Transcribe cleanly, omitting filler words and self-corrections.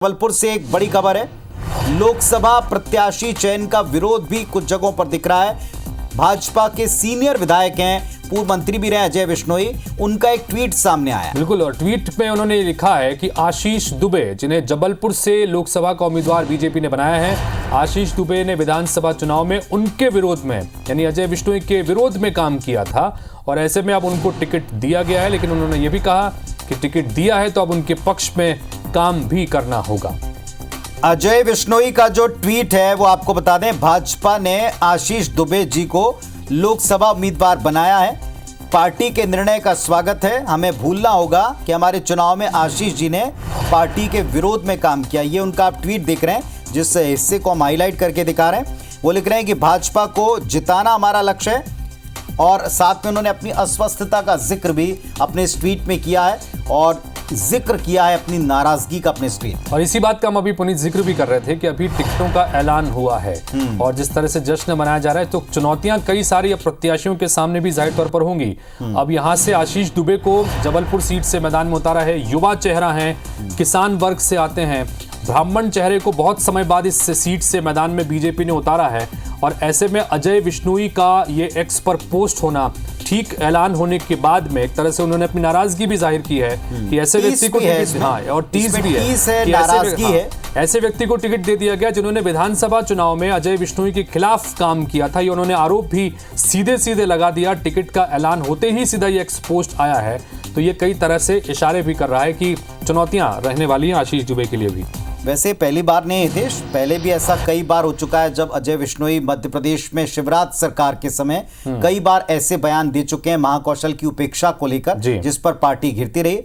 जबलपुर से एक बड़ी खबर है। लोकसभा प्रत्याशी चयन का विरोध भी कुछ जगहों पर दिख रहा है। भाजपा के सीनियर विधायक हैं, पूर्व मंत्री भी रहे अजय बिश्नोई, उनका एक ट्वीट सामने आया। बिल्कुल, और ट्वीट में उन्होंने लिखा है कि आशीष दुबे, जिन्हें जबलपुर से लोकसभा का उम्मीदवार बीजेपी ने बनाया है, आशीष दुबे ने विधानसभा चुनाव में उनके विरोध में यानी अजय बिश्नोई के विरोध में काम किया था और ऐसे में अब उनको टिकट दिया गया है। लेकिन उन्होंने ये भी कहा कि टिकट दिया है तो अब उनके पक्ष में काम भी करना होगा। अजय बिश्नोई का जो ट्वीट है वो आपको बता दें, भाजपा ने आशीष दुबे जी को लोकसभा उम्मीदवार बनाया है। पार्टी के निर्णय का स्वागत है। हमें भूलना होगा कि हमारे चुनाव में आशीष जी ने पार्टी के विरोध में काम किया। ये उनका आप ट्वीट देख रहे हैं, जिस हिस्से को हम हाईलाइट करके दिखा रहे हैं। वो लिख रहे हैं कि भाजपा को जिताना हमारा लक्ष्य है और साथ में उन्होंने अपनी अस्वस्थता का जिक्र भी अपने इस ट्वीट में किया है और जिक्र किया है अपनी नाराजगी का अपने ट्वीट। और इसी बात का हम अभी पुनीत जिक्र भी कर रहे थे कि अभी टिकटों का ऐलान हुआ है और जिस तरह से जश्न मनाया जा रहा है तो चुनौतियां कई सारी अब प्रत्याशियों के सामने भी जाहिर तौर पर होंगी। अब यहां से आशीष दुबे को जबलपुर सीट से मैदान में उतारा है। युवा चेहरा है, किसान वर्ग से आते हैं, ब्राह्मण चेहरे को बहुत समय बाद इस सीट से मैदान में बीजेपी ने उतारा है और ऐसे में अजय बिश्नोई का ये एक्स पर पोस्ट होना ठीक ऐलान होने के बाद में एक तरह से उन्होंने अपनी नाराजगी भी जाहिर की है कि ऐसे व्यक्ति को टिकट, हाँ, और टीस भी है, नाराजगी है, ऐसे व्यक्ति को टिकट दे दिया गया जिन्होंने विधानसभा चुनाव में अजय बिश्नोई के खिलाफ काम किया था। ये उन्होंने आरोप भी सीधे सीधे लगा दिया। टिकट का ऐलान होते ही सीधा ये एक्स पोस्ट आया है, तो ये कई तरह से इशारे भी कर रहा है कि चुनौतियां रहने वाली हैं आशीष दुबे के लिए भी। वैसे पहली बार नहीं हितेश, पहले भी ऐसा कई बार हो चुका है जब अजय बिश्नोई मध्य प्रदेश में शिवराज सरकार के समय कई बार ऐसे बयान दे चुके हैं महाकौशल की उपेक्षा को लेकर, जिस पर पार्टी घिरती रही।